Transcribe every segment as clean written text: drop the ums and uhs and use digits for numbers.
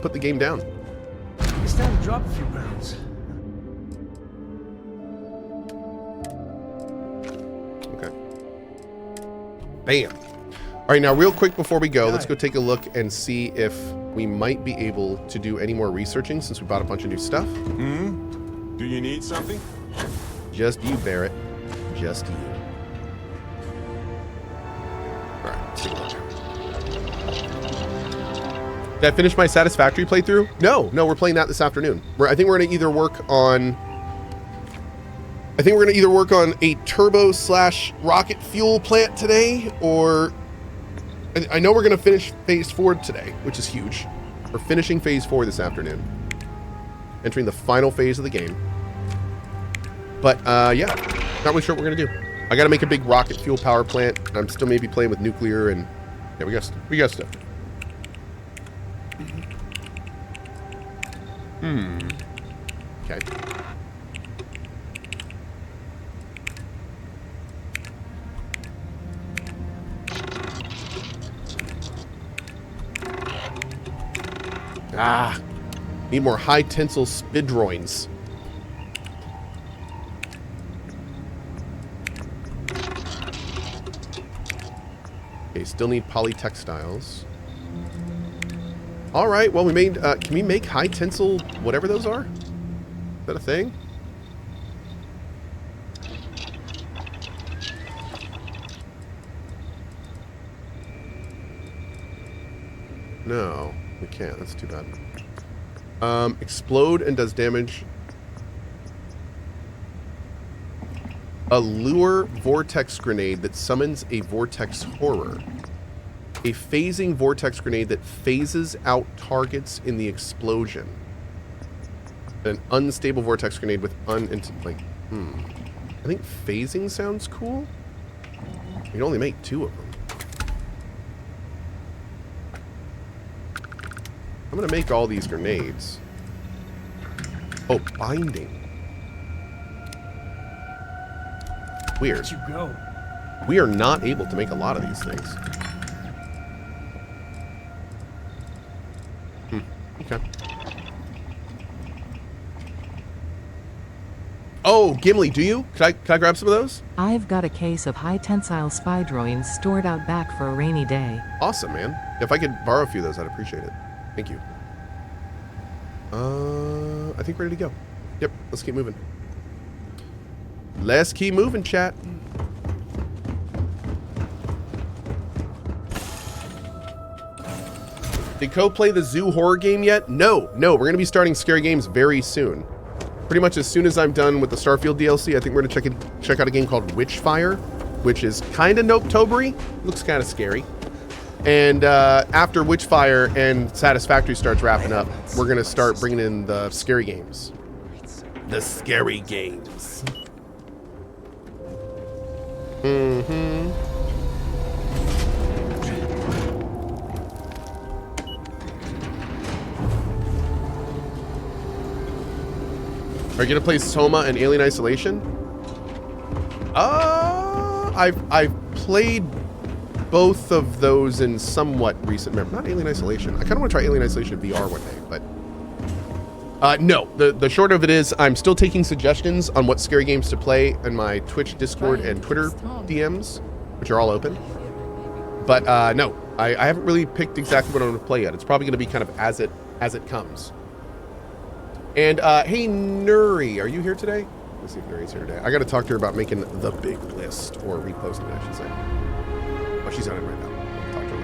put the game down. It's time to drop a few pounds. Okay. Bam. All right, now real quick before we go, let's go take a look and see if we might be able to do any more researching since we bought a bunch of new stuff. Hmm? Do you need something? Just you, Barrett. Just you. All right, let's take a look. Did I finish my Satisfactory playthrough? No, we're playing that this afternoon. I think we're gonna either work on a turbo / rocket fuel plant today, or I know we're gonna finish phase 4 today, which is huge. We're finishing phase 4 this afternoon, entering the final phase of the game. But yeah, not really sure what we're gonna do. I gotta make a big rocket fuel power plant. I'm still maybe playing with nuclear, and yeah, we got stuff. Okay. Need more high tensile spidroins. Okay, still need polytextiles. All right, well, we made, can we make high tensile, whatever those are? Is that a thing? No, we can't. That's too bad. Explode and does damage. A lure vortex grenade that summons a vortex horror. A phasing vortex grenade that phases out targets in the explosion. An unstable vortex grenade with I think phasing sounds cool. You can only make 2 of them. I'm gonna make all these grenades. Oh, binding. Weird. Let you go. We are not able to make a lot of these things. Okay. Oh, Gimli, do you? Can I grab some of those? I've got a case of high tensile spidroins stored out back for a rainy day. Awesome, man. If I could borrow a few of those, I'd appreciate it. Thank you. I think we're ready to go. Yep, let's keep moving. Let's keep moving, chat. Did Cohh play the zoo horror game yet? No, we're going to be starting scary games very soon. Pretty much as soon as I'm done with the Starfield DLC, I think we're going to check out a game called Witchfire, which is kind of Nope-tobery. Looks kind of scary. And after Witchfire and Satisfactory starts wrapping up, we're going to start bringing in the scary games. The scary games. Mm-hmm. Are you going to play Soma and Alien Isolation? I've played both of those in somewhat recent memory. Not Alien Isolation. I kind of want to try Alien Isolation VR one day, but no. The short of it is I'm still taking suggestions on what scary games to play in my Twitch, Discord, and Twitter DMs, which are all open. But no, I haven't really picked exactly what I'm going to play yet. It's probably going to be kind of as it comes. And hey, Nuri, are you here today? Let's see if Nuri's here today. I got to talk to her about making the big list, or reposting it, I should say. Oh, she's on it right now. I'll talk to her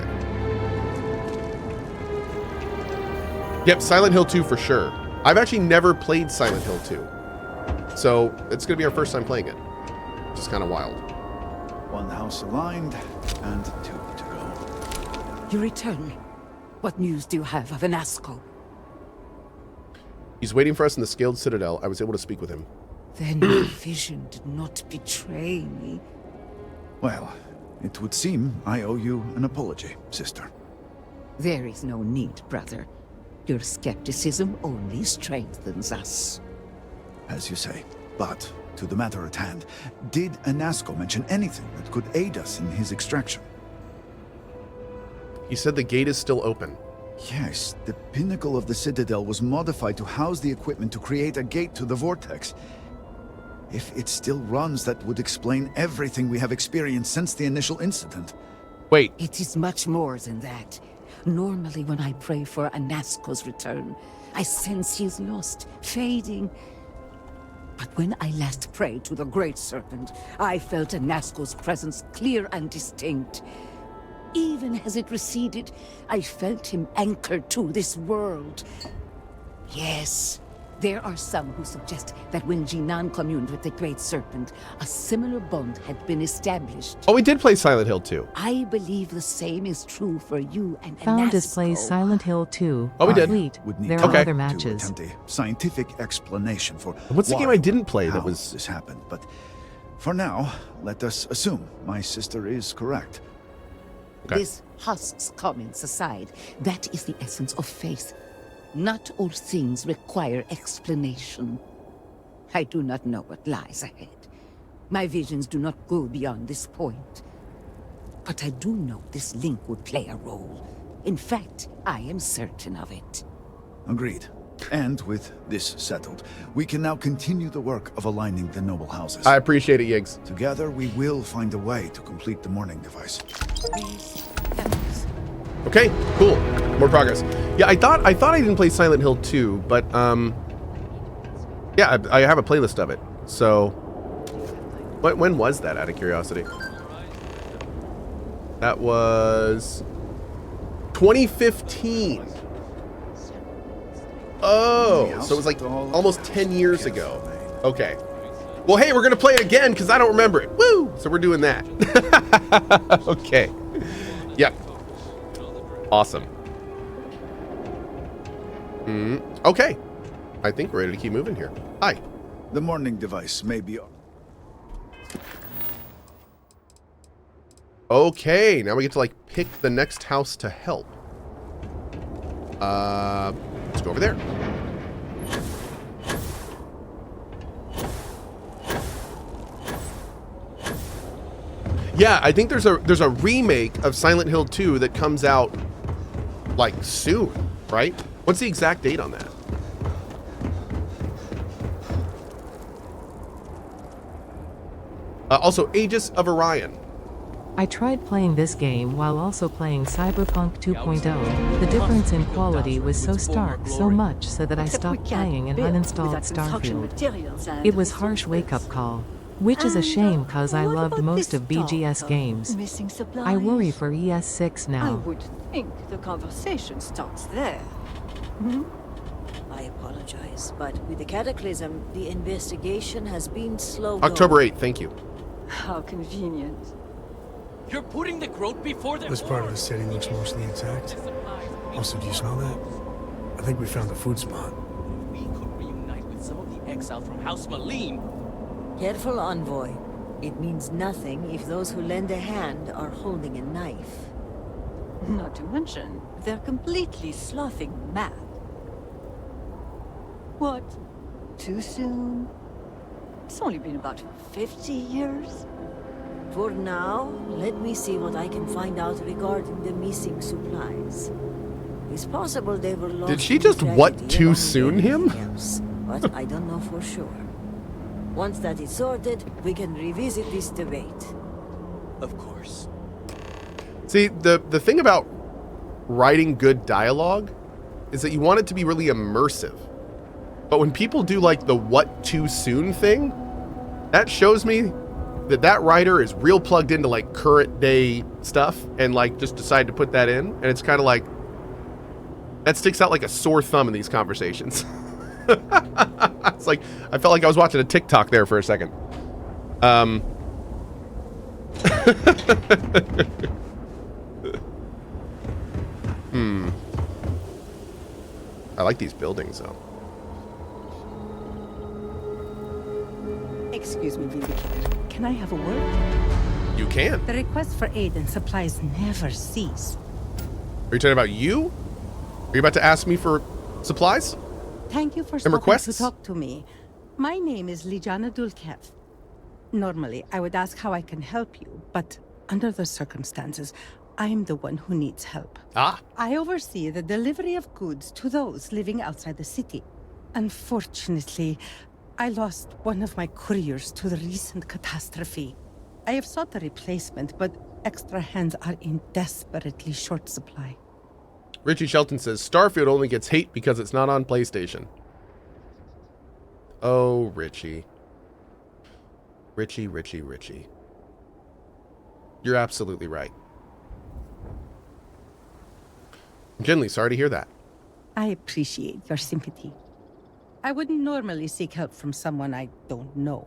later. Yep, Silent Hill 2 for sure. I've actually never played Silent Hill 2. So it's going to be our first time playing it. Which is kind of wild. One house aligned, and 2 to go. You return. What news do you have of Anasco? He's waiting for us in the Scaled Citadel. I was able to speak with him. Then your vision did not betray me. Well, it would seem I owe you an apology, sister. There is no need, brother. Your skepticism only strengthens us. As you say. But, to the matter at hand, did Anasco mention anything that could aid us in his extraction? He said the gate is still open. Yes, the pinnacle of the Citadel was modified to house the equipment to create a gate to the vortex. If it still runs, that would explain everything we have experienced since the initial incident. Wait, It is much more than that. Normally, when I pray for Anasco's return, I sense he is lost, fading. But when I last prayed to the Great Serpent, I felt Anasco's presence clear and distinct. Even as it receded, I felt him anchored to this world. Yes, there are some who suggest that when Jinan communed with the Great Serpent, a similar bond had been established. oh, we did play Silent Hill 2. I believe the same is true for you and Found Anasco. displays Silent Hill 2. Oh, we did. Complete. Would need There time are other to matches. attempt a scientific explanation for What's the why game I didn't play and that how was- this happened. But for now, let us assume my sister is correct. Okay. This husk's comments aside, that is the essence of faith. Not all things require explanation. I do not know what lies ahead. My visions do not go beyond this point. But I do know this link would play a role. In fact, I am certain of it. Agreed. And with this settled, we can now continue the work of aligning the noble houses. I appreciate it, Yiggs. Together, we will find a way to complete the mourning device. These heavens. Okay, cool. More progress. Yeah, I thought I didn't play Silent Hill 2, but yeah, I have a playlist of it. So, when was that? Out of curiosity, that was 2015. Oh, so it was like almost 10 years ago. Okay. Well, hey, we're gonna play it again because I don't remember it. Woo! So we're doing that. Okay. Yep. Awesome. Okay. I think we're ready to keep moving here. Hi. The mourning device may be... Okay, now we get to like pick the next house to help. Let's go over there. Yeah, I think there's a remake of Silent Hill 2 that comes out like soon, right? What's the exact date on that? Also, Aegis of Orion. I tried playing this game while also playing Cyberpunk 2.0. The difference in quality was so stark, so much so that I stopped playing and uninstalled Starfield. It was harsh wake-up call, which is a shame cause I loved most of BGS games. Missing supplies. I worry for ES6 I now. would think the conversation starts there. I apologize, but with the cataclysm, the investigation has been slow. October 8th, thank you. How convenient. You're putting the growth before the... This part of the city looks mostly intact. Also, do you smell that? I think we found a food spot. We could reunite with some of the exiles from House Malim. Careful, envoy. It means nothing if those who lend a hand are holding a knife. Not to mention, they're completely sloughing mad. What? Too soon? It's only been about 50 years. For now, let me see what I can find out regarding the missing supplies. It's possible they were lost. Did she in just what tragedy too along soon with him? everything else, but I don't know for sure. Once that is sorted, we can revisit this debate. Of course. See, the thing about writing good dialogue is that you want it to be really immersive. But when people do like the what too soon thing, that shows me that writer is real plugged into like current day stuff and like just decide to put that in. And it's kind of like, that sticks out like a sore thumb in these conversations. It's like, I felt like I was watching a TikTok there for a second. I like these buildings though. Excuse me, Vindicator. Can I have a word? You can. The requests for aid and supplies never cease. Are you talking about you? Are you about to ask me for supplies? Thank you for And stopping requests? to talk to me. My name is Lijana Dulkev. Normally, I would ask how I can help you, but under the circumstances, I'm the one who needs help. Ah. I oversee the delivery of goods to those living outside the city. Unfortunately, I lost one of my couriers to the recent catastrophe. I have sought a replacement, but extra hands are in desperately short supply. Richie Shelton says, Starfield only gets hate because it's not on PlayStation. Oh, Richie. Richie. You're absolutely right. I'm genuinely sorry to hear that. I appreciate your sympathy. I wouldn't normally seek help from someone I don't know.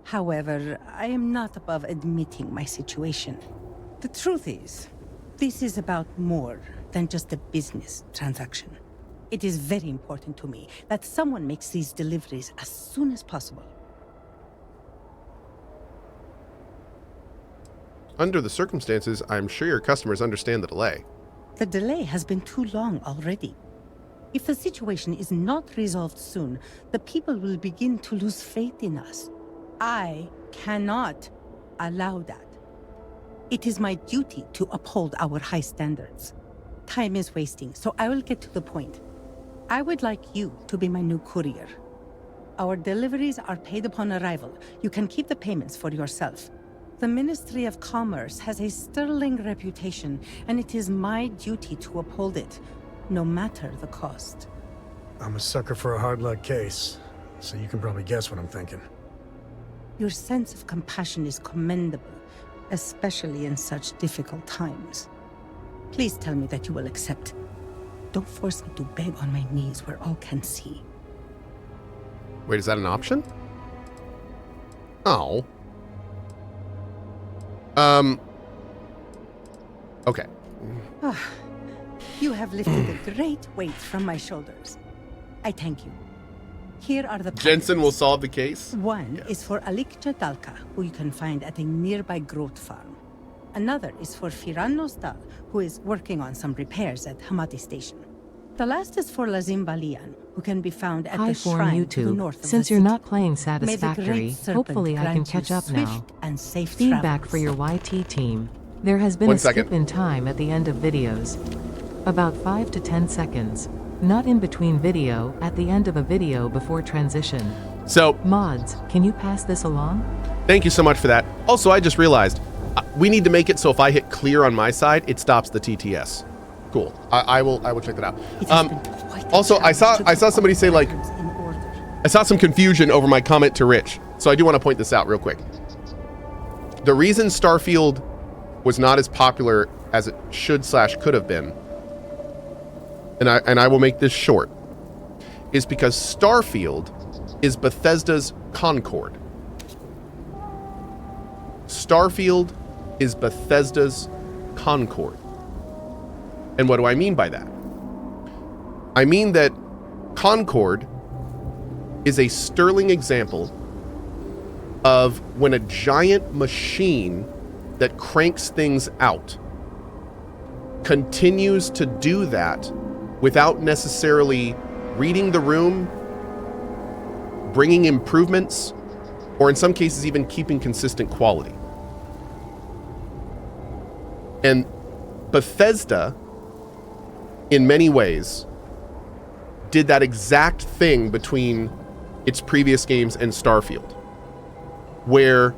However, I am not above admitting my situation. The truth is, this is about more than just a business transaction. It is very important to me that someone makes these deliveries as soon as possible. Under the circumstances, I'm sure your customers understand the delay. The delay has been too long already. If the situation is not resolved soon, the people will begin to lose faith in us. I cannot allow that. It is my duty to uphold our high standards. Time is wasting, so I will get to the point. I would like you to be my new courier. Our deliveries are paid upon arrival. You can keep the payments for yourself. The Ministry of Commerce has a sterling reputation, and it is my duty to uphold it, no matter the cost. I'm a sucker for a hard luck case, so you can probably guess what I'm thinking. Your sense of compassion is commendable, especially in such difficult times. Please tell me that you will accept. Don't force me to beg on my knees where all can see. Wait, is that an option? Oh. Okay. You have lifted a great weight from my shoulders. I thank you. Here are the Jensen will solve the case? One is for Alikja Dalka, who you can find at a nearby growth farm. Another is for Firan Nostal, who is working on some repairs at Hamati Station. The last is for Lazim Balian, who can be found at the Hi-form shrine to the YouTube. north of Since the you're city. not playing May the Satisfactory, great serpent hopefully I can grant you catch up now. swift and safe Feedback for travels. your YT team. There has been 1 a skip second. in time at the end of videos. About 5 to 10 seconds. Not in between video, at the end of a video before transition. So, Mods, can you pass this along? thank you so much for that. Also, I just realized we need to make it so if I hit clear on my side, it stops the TTS. Cool. I will check that out. It has been quite a Also, I challenge to saw keep somebody all say, like, items in order. I saw some confusion over my comment to Rich, so I do want to point this out real quick. The reason Starfield was not as popular as it should/could have been, and I will make this short, is because Starfield is Bethesda's Concord. Starfield is Bethesda's Concord. And what do I mean by that? I mean that Concord is a sterling example of when a giant machine that cranks things out continues to do that without necessarily reading the room, bringing improvements, or in some cases even keeping consistent quality. And Bethesda, in many ways, did that exact thing between its previous games and Starfield, where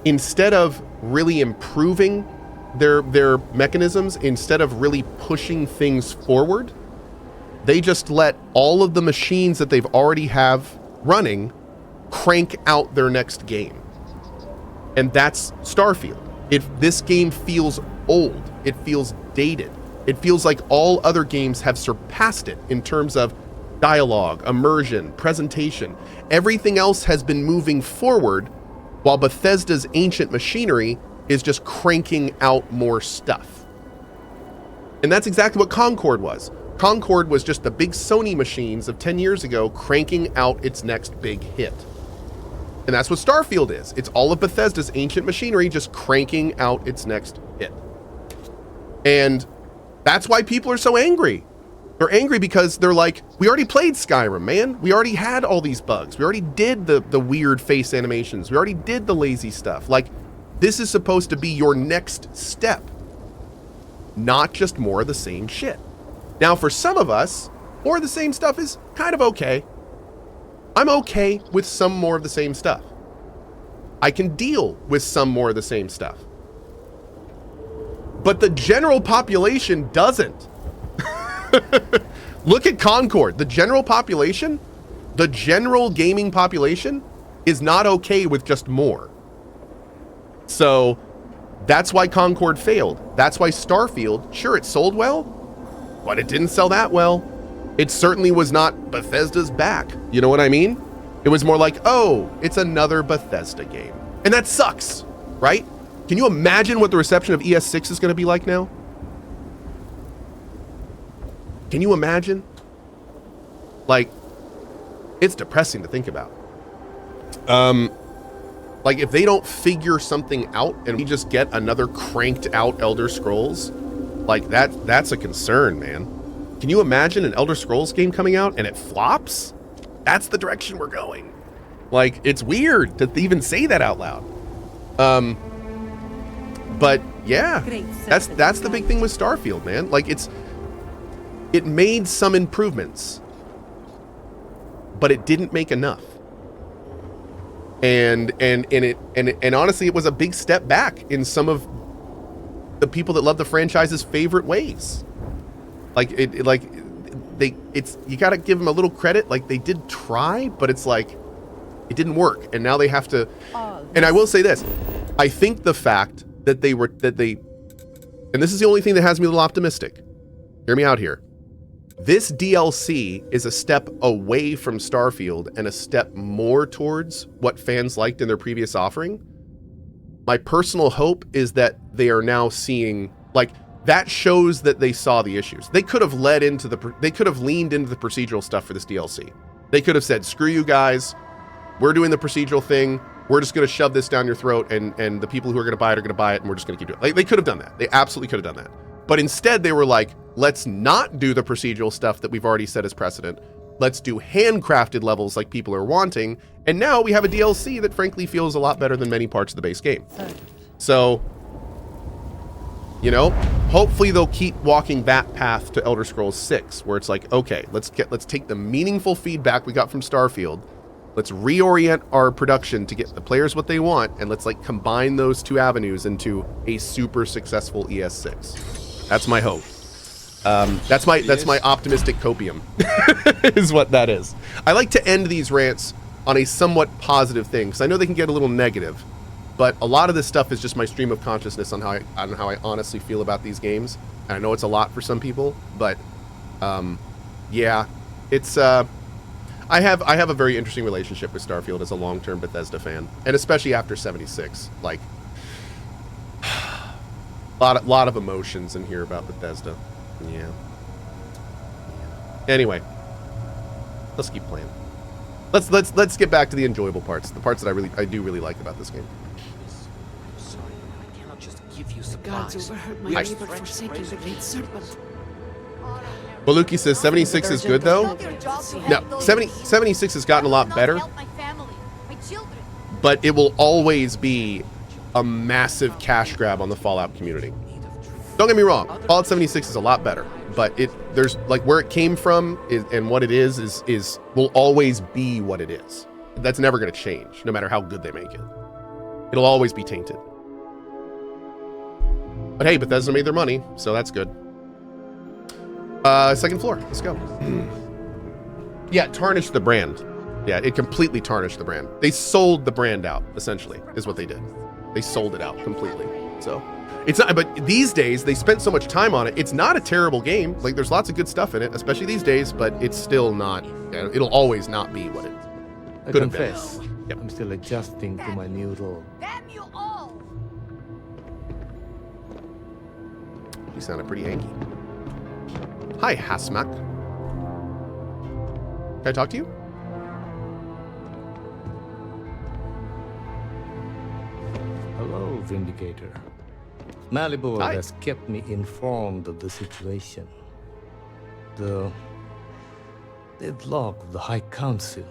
instead of really improving their mechanisms, instead of really pushing things forward, they just let all of the machines that they've already have running crank out their next game. And that's Starfield. This game feels old. It feels dated. It feels like all other games have surpassed it in terms of dialogue, immersion, presentation. Everything else has been moving forward while Bethesda's ancient machinery is just cranking out more stuff. And that's exactly what Concord was. Concord was just the big Sony machines of 10 years ago cranking out its next big hit. And that's what Starfield is. It's all of Bethesda's ancient machinery just cranking out its next hit. And that's why people are so angry. They're angry because they're like, we already played Skyrim, man. We already had all these bugs. We already did the weird face animations. We already did the lazy stuff. Like, this is supposed to be your next step. not just more of the same shit. Now, for some of us, more of the same stuff is kind of okay. I'm okay with some more of the same stuff. I can deal with some more of the same stuff. But the general population doesn't. Look at Concord. The general population, the general gaming population is not okay with just more. So that's why Concord failed. That's why Starfield, sure, it sold well, but it didn't sell that well. It certainly was not Bethesda's back. You know what I mean? It was more like, oh, it's another Bethesda game. And that sucks, right? Can you imagine what the reception of ES6 is going to be like now? Can you imagine? Like, it's depressing to think about. Like, if they don't figure something out and we just get another cranked out Elder Scrolls, like that's a concern, man. Can you imagine an Elder Scrolls game coming out and it flops? That's the direction we're going. Like, it's weird to even say that out loud. But yeah, that's the big thing with Starfield, man. Like, it made some improvements, but it didn't make enough. And honestly, it was a big step back in some of the people that love the franchise's favorite ways. Like you gotta give them a little credit. Like, they did try, but it's like it didn't work, and now they have to. And I will say this: I think the fact that they, and this is the only thing that has me a little optimistic. Hear me out here. This DLC is a step away from Starfield and a step more towards what fans liked in their previous offering. My personal hope is that they are now seeing, like, that shows that they saw the issues. They could have leaned into the procedural stuff for this DLC. They could have said, screw you guys, we're doing the procedural thing, we're just going to shove this down your throat, and the people who are going to buy it are going to buy it, and we're just going to keep doing it. Like, they could have done that. They absolutely could have done that. But instead, they were like, let's not do the procedural stuff that we've already set as precedent. Let's do handcrafted levels like people are wanting. And now we have a DLC that frankly feels a lot better than many parts of the base game. So, you know, hopefully they'll keep walking that path to Elder Scrolls 6, where it's like, okay, let's take the meaningful feedback we got from Starfield. Let's reorient our production to get the players what they want, and let's like combine those two avenues into a super successful ES6. That's my hope. That's my optimistic copium, is what that is. I like to end these rants on a somewhat positive thing, because I know they can get a little negative, but a lot of this stuff is just my stream of consciousness on how I honestly feel about these games. And I know it's a lot for some people, but yeah, it's I have a very interesting relationship with Starfield as a long-term Bethesda fan, and especially after 76, like. Lot of emotions in here about Bethesda. Yeah. Anyway, let's keep playing. Let's get back to the enjoyable parts, the parts that I do really like about this game. Sorry, I cannot just give you Gods supplies. overheard my neighbor forsaking the great serpent. Baluki says 76 is good though. No, 76 has gotten a lot better, but it will always be a massive cash grab on the Fallout community. Don't get me wrong, Fallout 76 is a lot better, but there's like where it came from and what it is will always be what it is. That's never going to change, no matter how good they make it. It'll always be tainted. But hey, Bethesda made their money, so that's good. Second floor, let's go. Yeah, tarnished the brand. Yeah, it completely tarnished the brand. They sold the brand out, essentially, is what they did. They sold it out completely. So it's not, but these days they spent so much time on it. It's not a terrible game. Like, there's lots of good stuff in it, especially these days, but it's still not, it'll always not be what it could have been. Yep. I'm still adjusting to my new role. Damn you all! You sounded pretty hanky. Hi, Hasmak. Can I talk to you? Hello, Vindicator. Malibu Hi. has kept me informed of the situation. The deadlock of the High Council.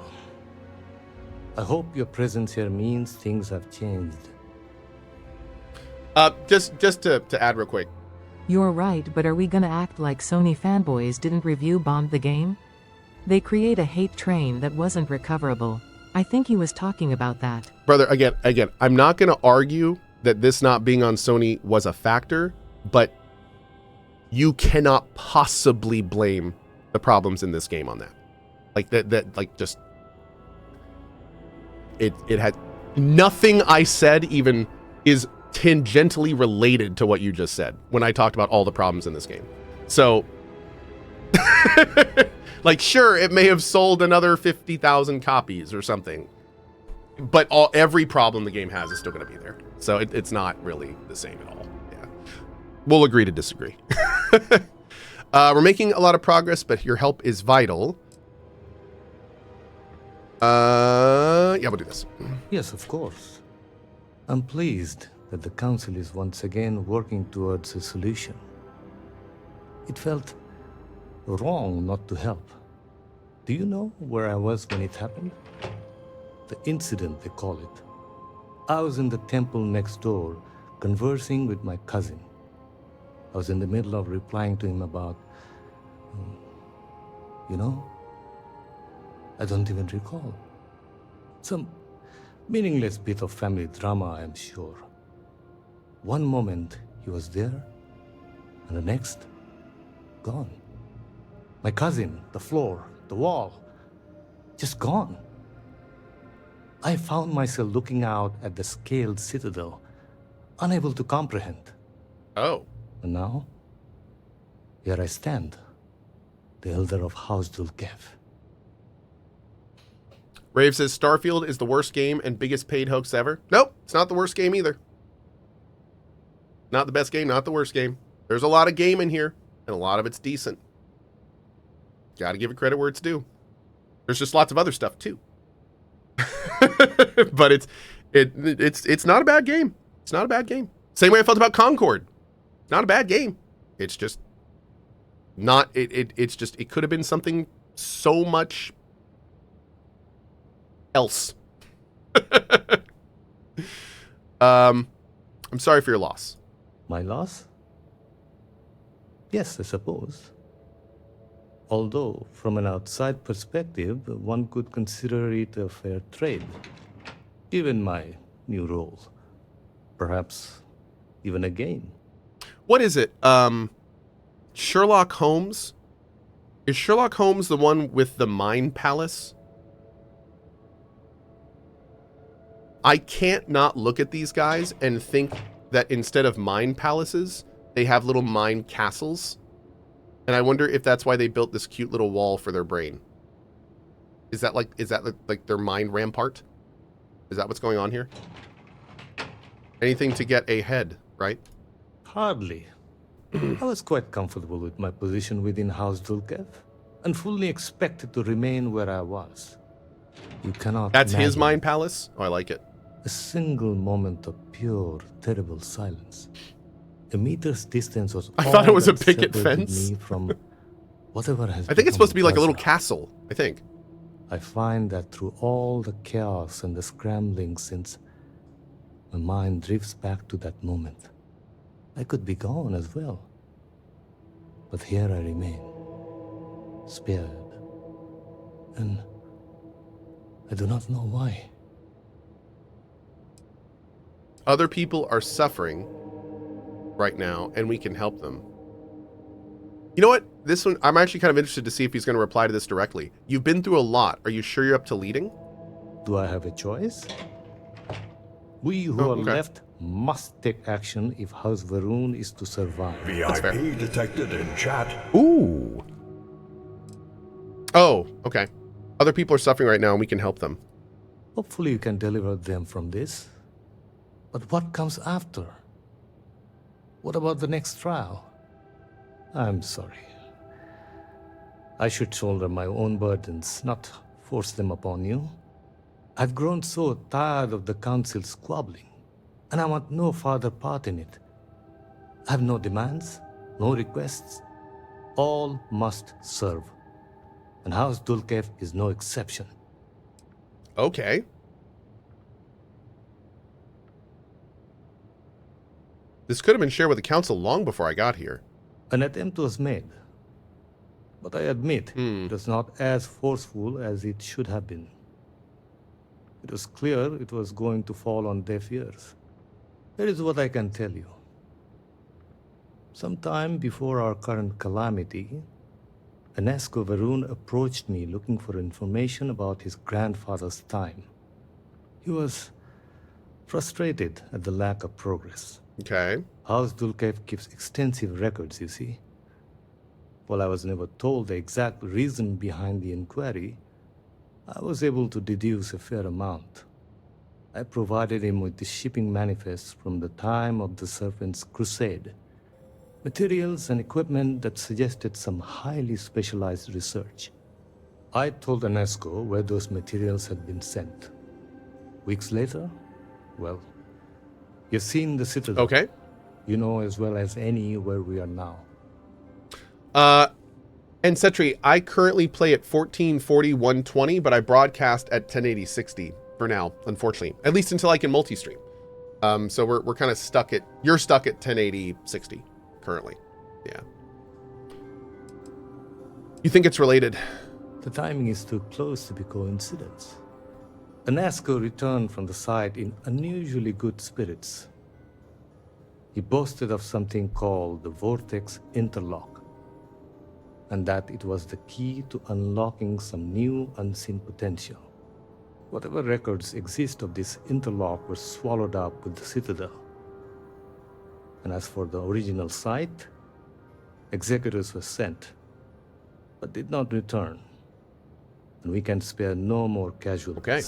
I hope your presence here means things have changed. Just to add real quick. You're right, but are we gonna act like Sony fanboys didn't review bombed the game? They create a hate train that wasn't recoverable. I think he was talking about that. Brother, again, I'm not going to argue that this not being on Sony was a factor, but you cannot possibly blame the problems in this game on that. Like just it had nothing I said even is tangentially related to what you just said when I talked about all the problems in this game. So like, sure, it may have sold another 50,000 copies or something, but every problem the game has is still going to be there. So it's not really the same at all. Yeah, we'll agree to disagree. We're making a lot of progress, but your help is vital. Yeah, we'll do this. Yes, of course. I'm pleased that the Council is once again working towards a solution. It felt wrong not to help. Do you know where I was when it happened? The incident, they call it. I was in the temple next door, conversing with my cousin. I was in the middle of replying to him about, you know, I don't even recall. Some meaningless bit of family drama, I'm sure. One moment he was there, and the next, gone. My cousin, the floor, the wall, just gone. I found myself looking out at the scaled citadel, unable to comprehend. Oh. And now, here I stand, the elder of House Dulkev. Rave says Starfield is the worst game and biggest paid hoax ever. Nope, it's not the worst game either. Not the best game, not the worst game. There's a lot of game in here, and a lot of it's decent. Got to give it credit where it's due. There's just lots of other stuff too. But it's not a bad game. It's not a bad game. Same way I felt about Concord. Not a bad game. It's just not it's just it could have been something so much else. I'm sorry for your loss. My loss? Yes, I suppose. Although, from an outside perspective, one could consider it a fair trade. Given my new role. Perhaps even a gain. What is it? Sherlock Holmes? Is Sherlock Holmes the one with the Mind Palace? I can't not look at these guys and think that instead of mind palaces, they have little mind castles. And I wonder if that's why they built this cute little wall for their brain. Is that like their mind rampart? Is that what's going on here? Anything to get ahead, right? Hardly. I was quite comfortable with my position within House Dulkev, and fully expected to remain where I was. You cannot That's his imagine mind palace? Oh, I like it. a single moment of pure, terrible silence. A meter's distance was I thought it all was a that picket separated fence. me from whatever has I think it's supposed to be like a little Gaza. castle, I think. I find that through all the chaos and the scrambling since, my mind drifts back to that moment. I could be gone as well. But here I remain, spared. And I do not know why. Other people are suffering right now, and we can help them. You know what? This one, I'm actually kind of interested to see if he's going to reply to this directly. You've been through a lot. Are you sure you're up to leading? Do I have a choice? We who are left must take action if House Varun is to survive. VIP detected in chat. Ooh. Oh, okay. Other people are suffering right now, and we can help them. Hopefully you can deliver them from this. But what comes after? What about the next trial? I'm sorry. I should shoulder my own burdens, not force them upon you. I've grown so tired of the council squabbling, and I want no further part in it. I have no demands, no requests. All must serve. And House Dulkev is no exception. Okay. This could have been shared with the council long before I got here. An attempt was made, but I admit it was not as forceful as it should have been. It was clear it was going to fall on deaf ears. Here is what I can tell you. Sometime before our current calamity, Enesco Varun approached me looking for information about his grandfather's time. He was frustrated at the lack of progress. Okay. House Dulkev keeps extensive records, you see. While I was never told the exact reason behind the inquiry, I was able to deduce a fair amount. I provided him with the shipping manifests from the time of the Serpent's Crusade, materials and equipment that suggested some highly specialized research. I told Enesco where those materials had been sent. Weeks later, well, you've seen the Citadel. Okay. You know as well as any where we are now. And Setri, I currently play at 1440 120, but I broadcast at 1080 60 for now, unfortunately. At least until I can multi-stream. So we're kind of stuck at, you're stuck at 1080 60 currently. Yeah. You think it's related? The timing is too close to be coincidence. Enesco returned from the site in unusually good spirits. He boasted of something called the Vortex Interlock, and that it was the key to unlocking some new unseen potential. Whatever records exist of this interlock were swallowed up with the Citadel. And as for the original site, executors were sent, but did not return. And we can spare no more casualties. Okay.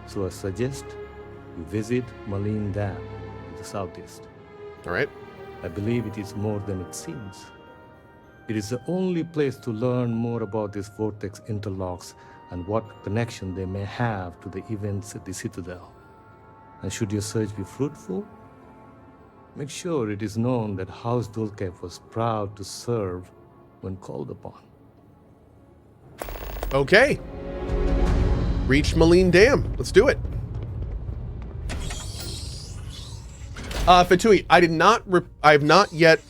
So I suggest you visit Malin Dam in the southeast. All right. I believe it is more than it seems. It is the only place to learn more about these vortex interlocks and what connection they may have to the events at the Citadel. And should your search be fruitful, make sure it is known that House Dulkev was proud to serve when called upon. Okay. Reach Malin Dam. Let's do it. Fatui, I have not yet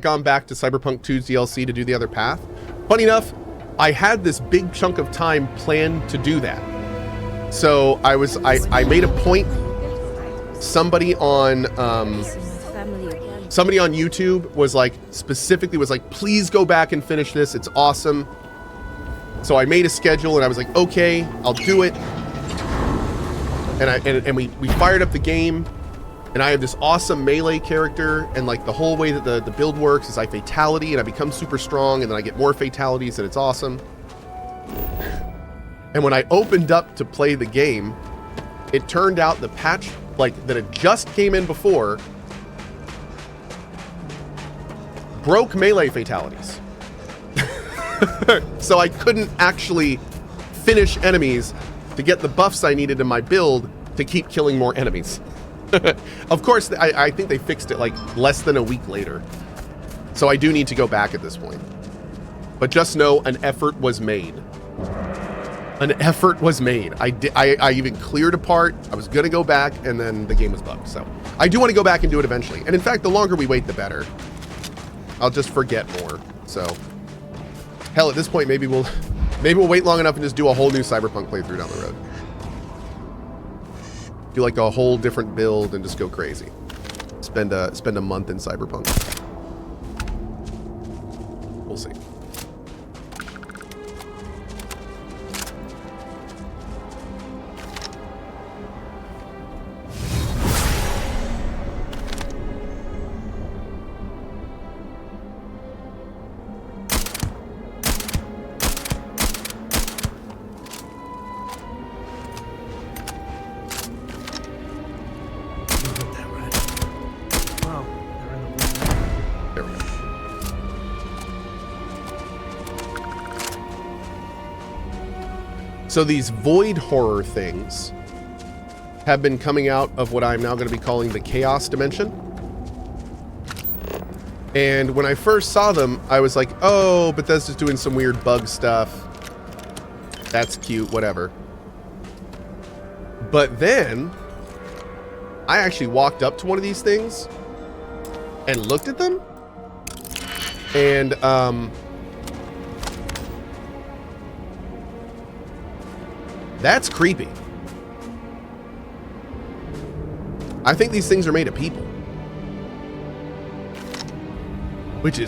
gone back to Cyberpunk 2's DLC to do the other path. Funny enough, I had this big chunk of time planned to do that. So I made a point. Somebody on YouTube was like, specifically was like, please go back and finish this. It's awesome. So I made a schedule and I was like, okay, I'll do it. And we fired up the game, and I have this awesome melee character, and like the whole way that the build works is I fatality and I become super strong, and then I get more fatalities, and it's awesome. And when I opened up to play the game, it turned out the patch like that had just came in before broke melee fatalities. So I couldn't actually finish enemies to get the buffs I needed in my build to keep killing more enemies. Of course, I think they fixed it like less than a week later. So I do need to go back at this point. But just know an effort was made. An effort was made. I even cleared a part. I was gonna go back, and then the game was bugged. So I do want to go back and do it eventually. And in fact, the longer we wait, the better. I'll just forget more. So hell, at this point, maybe we'll wait long enough and just do a whole new Cyberpunk playthrough down the road. Do like a whole different build and just go crazy. Spend a month in Cyberpunk. We'll see. So these void horror things have been coming out of what I'm now going to be calling the chaos dimension. And when I first saw them, I was like, oh, Bethesda's doing some weird bug stuff. That's cute, whatever. But then I actually walked up to one of these things and looked at them, and that's creepy. I think these things are made of people, which is